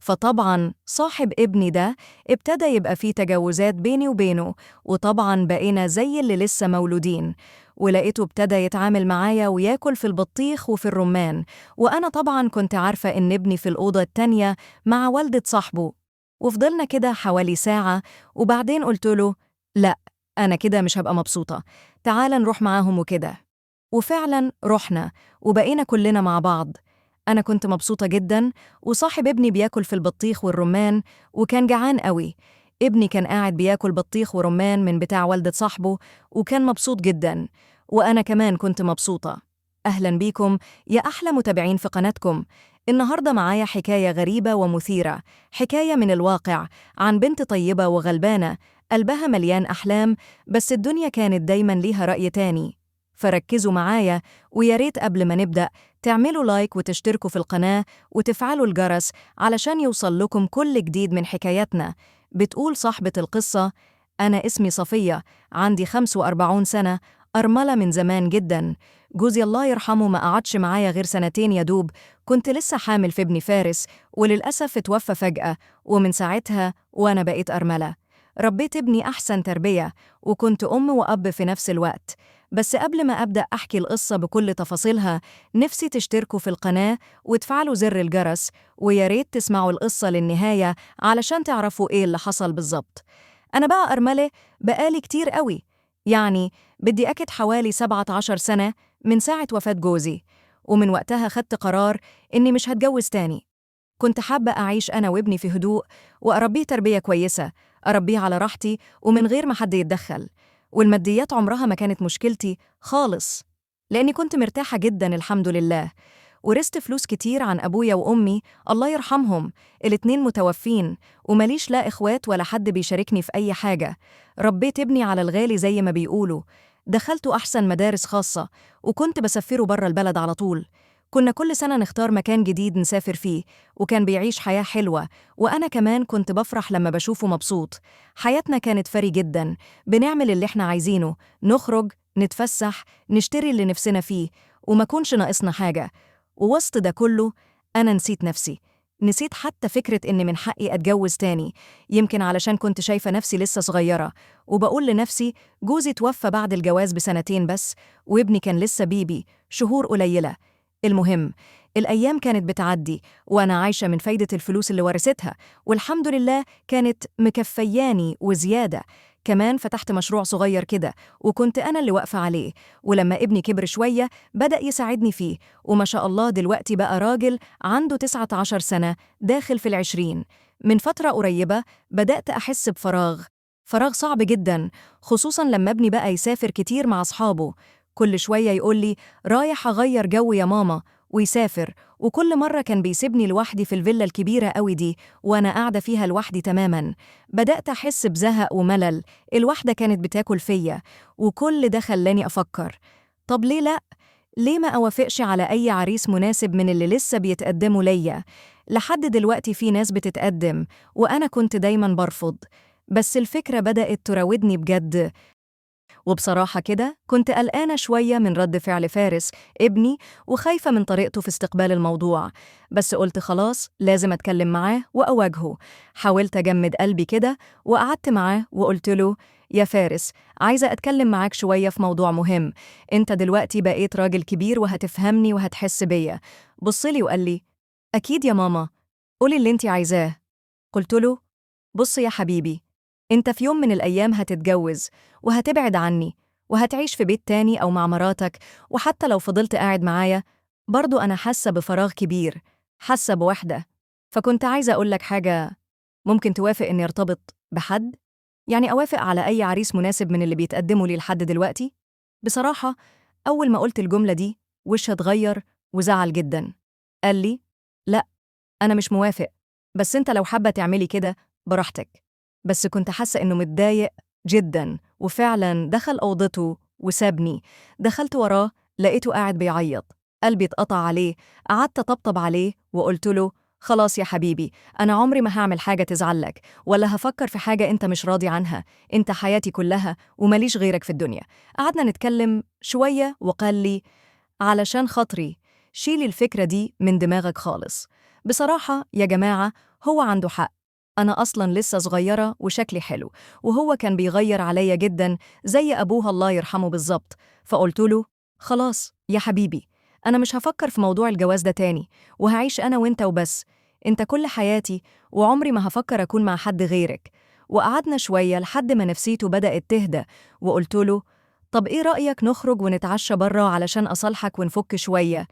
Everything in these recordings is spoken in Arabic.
فطبعا صاحب ابني ده ابتدى يبقى فيه تجاوزات بيني وبينه، وطبعا بقينا زي اللي لسه مولودين. ولقيته ابتدى يتعامل معايا وياكل في البطيخ وفي الرمان، وأنا طبعا كنت عارفة إن ابني في الأوضة التانية مع والدة صاحبه. وفضلنا كده حوالي ساعة، وبعدين قلتله لأ، أنا كده مش هبقى مبسوطة، تعال نروح معاهم وكده. وفعلا رحنا وبقينا كلنا مع بعض. أنا كنت مبسوطة جدا، وصاحب ابني بياكل في البطيخ والرمان وكان جعان قوي. ابني كان قاعد بياكل بطيخ ورمان من بتاع والدة صاحبه وكان مبسوط جدا، وأنا كمان كنت مبسوطة. أهلا بيكم يا أحلى متابعين في قناتكم. النهاردة معايا حكاية غريبة ومثيرة، حكاية من الواقع عن بنت طيبة وغلبانة قلبها مليان أحلام، بس الدنيا كانت دايما ليها رأي تاني. فركزوا معايا، وياريت قبل ما نبدأ تعملوا لايك وتشتركوا في القناة وتفعلوا الجرس علشان يوصل لكم كل جديد من حكاياتنا. بتقول صاحبة القصة: أنا اسمي صفية، عندي 45 سنة، أرملة من زمان جدا. جوزي الله يرحمه ما قعدش معايا غير سنتين يا دوب، كنت لسه حامل في ابني فارس، وللأسف اتوفى فجأة، ومن ساعتها وأنا بقيت أرملة. ربيت ابني أحسن تربية، وكنت أم وأب في نفس الوقت. بس قبل ما أبدأ أحكي القصة بكل تفاصيلها، نفسي تشتركوا في القناة وتفعلوا زر الجرس، وياريت تسمعوا القصة للنهاية علشان تعرفوا إيه اللي حصل بالظبط. أنا بقى أرملة بقالي كتير قوي، يعني بدي أكد حوالي 17 سنة من ساعة وفاة جوزي، ومن وقتها خدت قرار إني مش هتجوز تاني. كنت حابة أعيش أنا وابني في هدوء، وأربيه تربية كويسة، أربيه على راحتي ومن غير ما حد يتدخل. والماديات عمرها ما كانت مشكلتي خالص، لأني كنت مرتاحة جدا الحمد لله. ورثت فلوس كتير عن أبويا وأمي الله يرحمهم، الاتنين متوفين، ومليش لا إخوات ولا حد بيشاركني في أي حاجة. ربيت ابني على الغالي زي ما بيقولوا، دخلته أحسن مدارس خاصة، وكنت بسفره برا البلد على طول. كنا كل سنة نختار مكان جديد نسافر فيه، وكان بيعيش حياة حلوة، وأنا كمان كنت بفرح لما بشوفه مبسوط. حياتنا كانت فري جدا، بنعمل اللي احنا عايزينه، نخرج، نتفسح، نشتري اللي نفسنا فيه، وما كونش ناقصنا حاجة. ووسط ده كله أنا نسيت نفسي، نسيت حتى فكرة إن من حقي أتجوز تاني، يمكن علشان كنت شايفة نفسي لسه صغيرة، وبقول لنفسي جوزي توفى بعد الجواز بسنتين بس، وابني كان لسه بيبي شهور قليلة. المهم، الأيام كانت بتعدي وأنا عايشة من فايدة الفلوس اللي ورثتها، والحمد لله كانت مكفياني وزيادة. كمان فتحت مشروع صغير كده، وكنت أنا اللي واقفة عليه، ولما ابني كبر شوية بدأ يساعدني فيه، وما شاء الله دلوقتي بقى راجل عنده 19 سنة داخل في ال20. من فترة قريبة بدأت أحس بفراغ، فراغ صعب جدا، خصوصا لما ابني بقى يسافر كتير مع أصحابه. كل شوية يقولي رايح أغير جو يا ماما، ويسافر، وكل مرة كان بيسيبني لوحدي في الفيلا الكبيرة قوي دي، وأنا قاعدة فيها لوحدي تماما. بدأت أحس بزهق وملل، الواحدة كانت بتاكل فيا، وكل ده خلاني أفكر: طب ليه لأ؟ ليه ما أوافقش على أي عريس مناسب من اللي لسه بيتقدموا ليا؟ لحد دلوقتي في ناس بتتقدم، وأنا كنت دايما برفض. بس الفكرة بدأت تراودني بجد، وبصراحة كده كنت قلقانة شوية من رد فعل فارس ابني، وخايفة من طريقته في استقبال الموضوع. بس قلت خلاص لازم أتكلم معاه وأواجهه. حاولت أجمد قلبي كده، وقعدت معاه وقلت له: يا فارس، عايزة أتكلم معاك شوية في موضوع مهم. أنت دلوقتي بقيت راجل كبير وهتفهمني وهتحس بيا. بصلي وقال لي: أكيد يا ماما، قولي اللي أنت عايزاه. قلت له: بص يا حبيبي، انت في يوم من الأيام هتتجوز، وهتبعد عني، وهتعيش في بيت تاني أو مع مراتك، وحتى لو فضلت قاعد معايا برضو أنا حاسة بفراغ كبير، حاسة بوحدة. فكنت عايزة أقولك حاجة، ممكن توافق إني ارتبط بحد؟ يعني أوافق على أي عريس مناسب من اللي بيتقدموا لي لحد دلوقتي؟ بصراحة أول ما قلت الجملة دي وشه اتغير وزعل جدا. قال لي: لأ، أنا مش موافق، بس أنت لو حابة تعملي كده براحتك. بس كنت حاسة إنه متضايق جدا، وفعلا دخل أوضته وسابني. دخلت وراه لقيته قاعد بيعيط، قلبي اتقطع عليه. قعدت أطبطب عليه وقلت له: خلاص يا حبيبي، أنا عمري ما هعمل حاجة تزعلك، ولا هفكر في حاجة أنت مش راضي عنها، أنت حياتي كلها ومليش غيرك في الدنيا. قعدنا نتكلم شوية وقال لي: علشان خاطري شيلي الفكرة دي من دماغك خالص. بصراحة يا جماعة هو عنده حق، أنا أصلاً لسه صغيرة وشكلي حلو، وهو كان بيغير عليا جداً زي أبوها الله يرحمه بالظبط. فقلت له: خلاص يا حبيبي، أنا مش هفكر في موضوع الجواز ده تاني، وهعيش أنا وإنت وبس. إنت كل حياتي، وعمري ما هفكر أكون مع حد غيرك. وقعدنا شوية لحد ما نفسيته بدأت تهدى، وقلت له: طب إيه رأيك نخرج ونتعشى برا علشان أصالحك ونفك شوية؟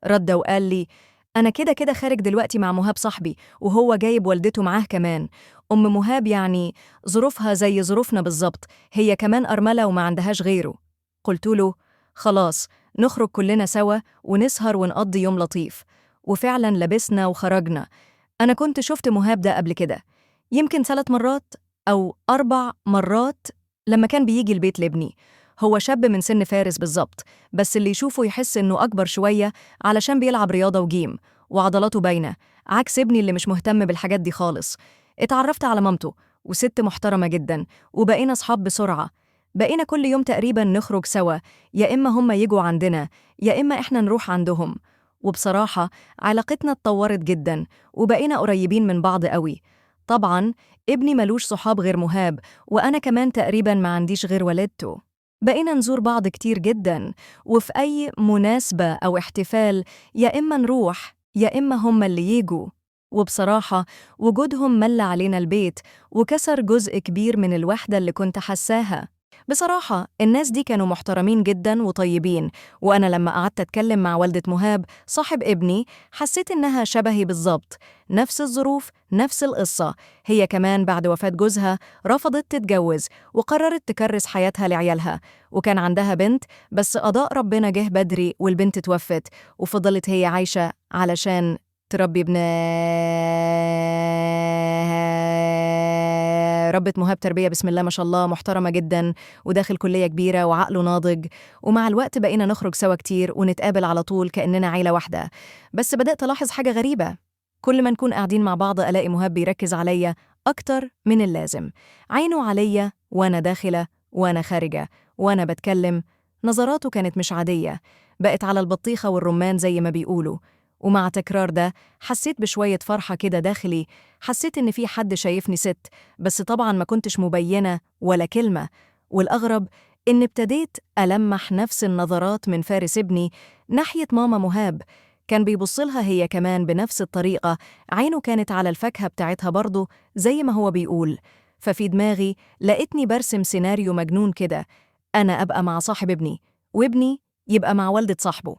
رد وقال لي: أنا كده كده خارج دلوقتي مع مهاب صاحبي، وهو جايب والدته معاه كمان. أم مهاب يعني ظروفها زي ظروفنا بالظبط، هي كمان أرملة وما عندهاش غيره. قلت له: خلاص، نخرج كلنا سوا ونسهر ونقضي يوم لطيف. وفعلا لبسنا وخرجنا. أنا كنت شفت مهاب ده قبل كده، يمكن 3 مرات أو 4 مرات لما كان بيجي البيت لابني. هو شاب من سن فارس بالظبط، بس اللي يشوفه يحس إنه أكبر شوية علشان بيلعب رياضة وجيم، وعضلاته باينة، عكس ابني اللي مش مهتم بالحاجات دي خالص. اتعرفت على مامته، وست محترمة جدا، وبقينا صحاب بسرعة. بقينا كل يوم تقريبا نخرج سوا، يا إما هم يجوا عندنا يا إما إحنا نروح عندهم. وبصراحة علاقتنا اتطورت جدا، وبقينا قريبين من بعض قوي. طبعا ابني ملوش صحاب غير مهاب، وأنا كمان تقريبا ما عنديش غير والدته. بقينا نزور بعض كتير جدا، وفي أي مناسبة أو احتفال يا إما نروح يا إما هم اللي يجوا. وبصراحة وجودهم مل علينا البيت، وكسر جزء كبير من الوحدة اللي كنت حساها. بصراحة الناس دي كانوا محترمين جدا وطيبين، وأنا لما قعدت أتكلم مع والدة مهاب صاحب ابني حسيت إنها شبهي بالظبط، نفس الظروف نفس القصة. هي كمان بعد وفاة جوزها رفضت تتجوز، وقررت تكرس حياتها لعيالها، وكان عندها بنت، بس قضاء ربنا جه بدري والبنت توفت، وفضلت هي عايشة علشان تربي ابنها. ربة مهاب تربية بسم الله ما شاء الله محترمة جدا، وداخل كلية كبيرة وعقله ناضج. ومع الوقت بقينا نخرج سوا كتير ونتقابل على طول كأننا عيلة واحدة. بس بدأت ألاحظ حاجة غريبة، كل ما نكون قاعدين مع بعض ألاقي مهاب بيركز عليا أكتر من اللازم، عينه عليا وأنا داخلة وأنا خارجة وأنا بتكلم. نظراته كانت مش عادية، بقت على البطيخة والرمان زي ما بيقولوا. ومع تكرار ده حسيت بشوية فرحة كده داخلي، حسيت إن في حد شايفني ست، بس طبعاً ما كنتش مبينة ولا كلمة. والأغرب إن ابتديت ألمح نفس النظرات من فارس ابني ناحية ماما مهاب، كان بيبصلها هي كمان بنفس الطريقة، عينه كانت على الفاكهة بتاعتها برضه زي ما هو بيقول. ففي دماغي لقيتني برسم سيناريو مجنون كده، أنا أبقى مع صاحب ابني، وابني يبقى مع والدة صاحبه.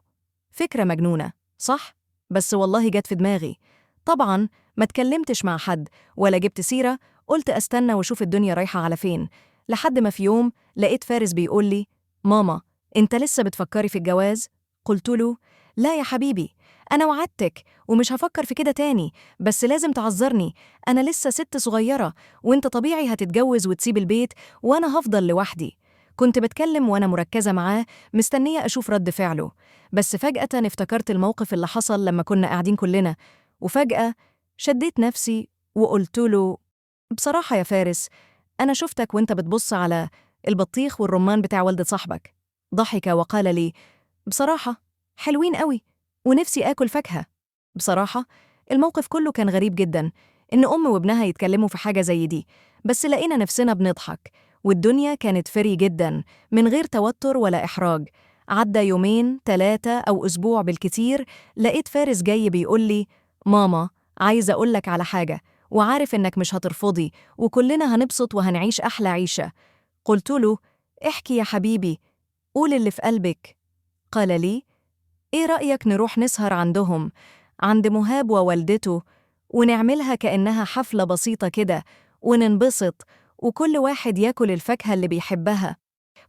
فكرة مجنونة، صح؟ بس والله جت في دماغي. طبعاً ما اتكلمتش مع حد ولا جبت سيرة، قلت أستنى وشوف الدنيا رايحة على فين. لحد ما في يوم لقيت فارس بيقول لي: ماما، انت لسه بتفكري في الجواز؟ قلت له: لا يا حبيبي، أنا وعدتك ومش هفكر في كده تاني، بس لازم تعذرني، أنا لسه ست صغيرة، وانت طبيعي هتتجوز وتسيب البيت، وأنا هفضل لوحدي. كنت بتكلم وأنا مركزة معاه، مستنية أشوف رد فعله. بس فجأة افتكرت الموقف اللي حصل لما كنا قاعدين كلنا، وفجأة شديت نفسي وقلت له: بصراحة يا فارس، أنا شفتك وانت بتبص على البطيخ والرمان بتاع والدة صاحبك. ضحك وقال لي: بصراحة حلوين قوي، ونفسي آكل فاكهة. بصراحة الموقف كله كان غريب جدا، إن أم وابنها يتكلموا في حاجة زي دي، بس لقينا نفسنا بنضحك، والدنيا كانت فري جدا من غير توتر ولا إحراج. عدى يومين 3 أو أسبوع بالكتير، لقيت فارس جاي بيقول لي: ماما، عايز أقولك على حاجة، وعارف إنك مش هترفضي، وكلنا هنبسط وهنعيش أحلى عيشة. قلت له: احكي يا حبيبي، قول اللي في قلبك. قال لي: إيه رأيك نروح نسهر عندهم، عند مهاب ووالدته، ونعملها كأنها حفلة بسيطة كده، وننبسط، وكل واحد ياكل الفاكهة اللي بيحبها.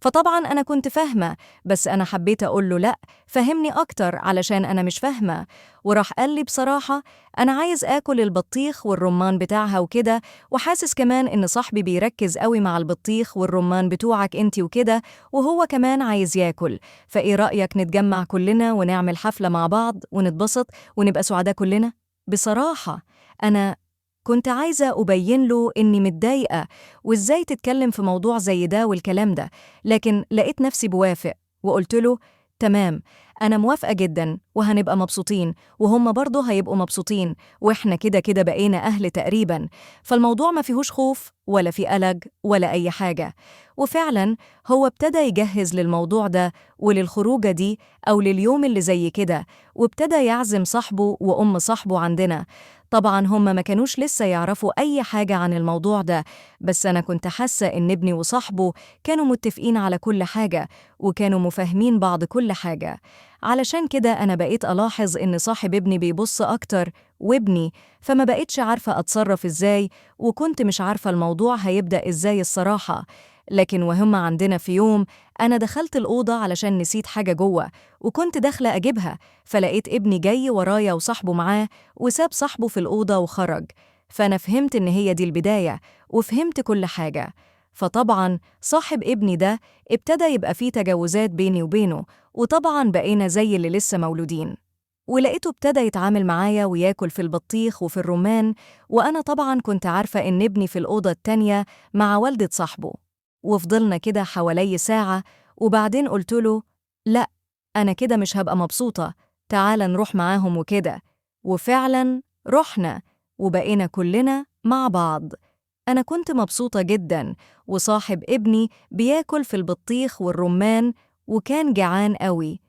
فطبعا أنا كنت فاهمة، بس أنا حبيت أقول له: لأ، فهمني أكتر علشان أنا مش فاهمة. وراح قال لي: بصراحة أنا عايز آكل البطيخ والرمان بتاعها وكده، وحاسس كمان إن صاحبي بيركز قوي مع البطيخ والرمان بتوعك انتي وكده، وهو كمان عايز ياكل، فإيه رأيك نتجمع كلنا ونعمل حفلة مع بعض ونتبسط ونبقى سعداء كلنا؟ بصراحة أنا كنت عايزة أبين له إني متضايقة، وإزاي تتكلم في موضوع زي ده والكلام ده، لكن لقيت نفسي بوافق، وقلت له: تمام، أنا موافقة جدًا، وهنبقى مبسوطين، وهُم برضه هيبقوا مبسوطين، وإحنا كده بقينا أهل تقريبًا، فالموضوع ما فيهوش خوف ولا فيه قلق ولا أي حاجة. وفعلًا هو ابتدى يجهّز للموضوع ده وللخروجة دي أو لليوم اللي زي كده، وابتدى يعزم صاحبه وأم صاحبه عندنا. طبعًا هُم ما كانوش لسه يعرفوا أي حاجة عن الموضوع ده، بس أنا كنت حاسة إن ابني وصاحبه كانوا متفقين على كل حاجة، وكانوا مفاهمين بعض كل حاجة. علشان كده أنا بقيت ألاحظ إن صاحب ابني بيبُص أكتر وابني، فما بقيتش عارفة أتصرّف إزاي، وكنت مش عارفة الموضوع هيبدأ إزاي الصراحة. لكن وهُم عندنا في يوم، أنا دخلت الأوضة علشان نسيت حاجة جوّه، وكنت داخلة أجيبها، فلقيت ابني جاي ورايا وصاحبه معاه، وساب صاحبه في الأوضة وخرج. فأنا فهمت إن هي دي البداية، وفهمت كل حاجة. فطبعًا صاحب ابني ده ابتدى يبقى فيه تجاوزات بيني وبينه، وطبعًا بقينا زي اللي لسه مولودين. ولقيته ابتدى يتعامل معايا وياكل في البطيخ وفي الرمان، وأنا طبعًا كنت عارفة إن ابني في الأوضة التانية مع والدة صاحبه. وفضلنا كده حوالي ساعة، وبعدين قلت له: لأ، أنا كده مش هبقى مبسوطة، تعال نروح معاهم وكده. وفعلا رحنا، وبقينا كلنا مع بعض. أنا كنت مبسوطة جدا، وصاحب ابني بياكل في البطيخ والرمان، وكان جعان قوي.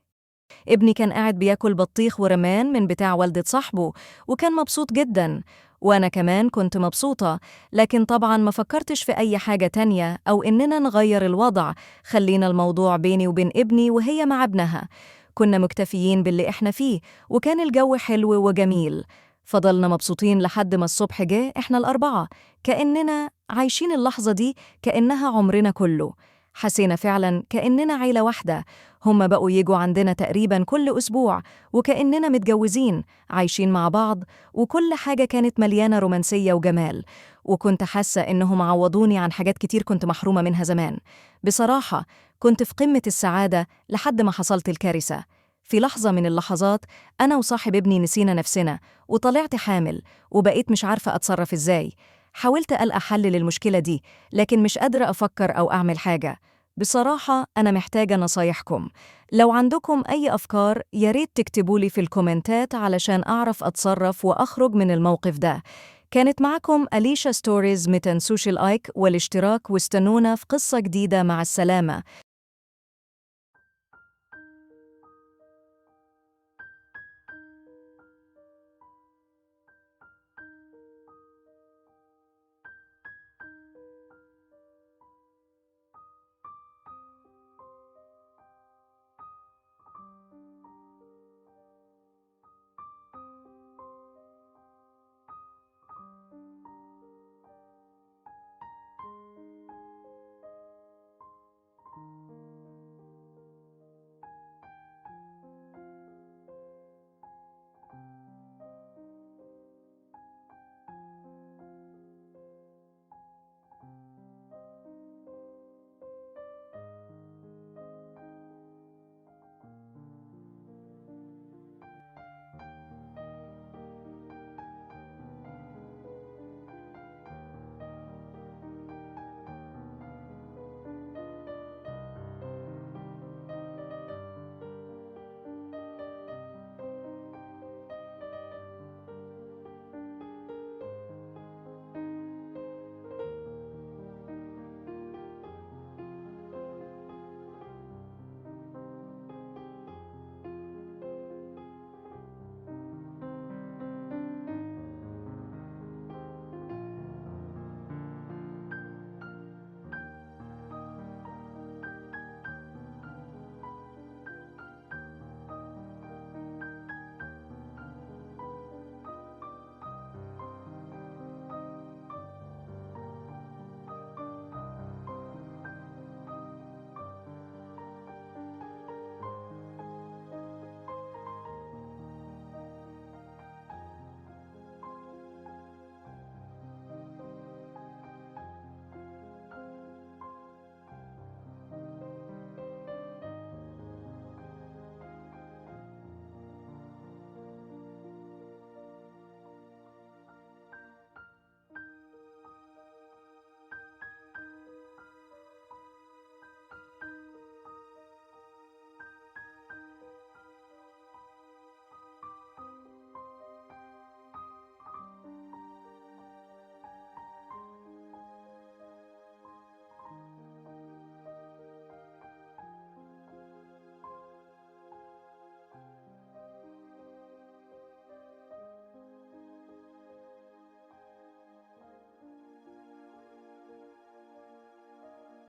ابني كان قاعد بياكل بطيخ ورمان من بتاع والدة صاحبه، وكان مبسوط جداً، وأنا كمان كنت مبسوطة. لكن طبعاً ما فكرتش في أي حاجة تانية أو إننا نغير الوضع. خلينا الموضوع بيني وبين ابني وهي مع ابنها. كنا مكتفيين باللي إحنا فيه، وكان الجو حلو وجميل. فضلنا مبسوطين لحد ما الصبح جه، إحنا الأربعة كأننا عايشين اللحظة دي كأنها عمرنا كله. حسينا فعلاً كأننا عيلة واحدة. هما بقوا يجوا عندنا تقريباً كل أسبوع، وكأننا متجوزين عايشين مع بعض، وكل حاجة كانت مليانة رومانسية وجمال. وكنت حاسة إنهم عوضوني عن حاجات كتير كنت محرومة منها زمان. بصراحة كنت في قمة السعادة لحد ما حصلت الكارثة. في لحظة من اللحظات أنا وصاحب ابني نسينا نفسنا، وطلعت حامل، وبقيت مش عارفة أتصرف إزاي. حاولت ألقى حل للمشكلة دي، لكن مش قادرة أفكر أو أعمل حاجة. بصراحة أنا محتاجة نصايحكم. لو عندكم أي أفكار ياريت تكتبولي في الكومنتات علشان أعرف أتصرف وأخرج من الموقف ده. كانت معكم أليشا ستوريز. متنسوش اللايك والاشتراك، واستنونا في قصة جديدة. مع السلامة.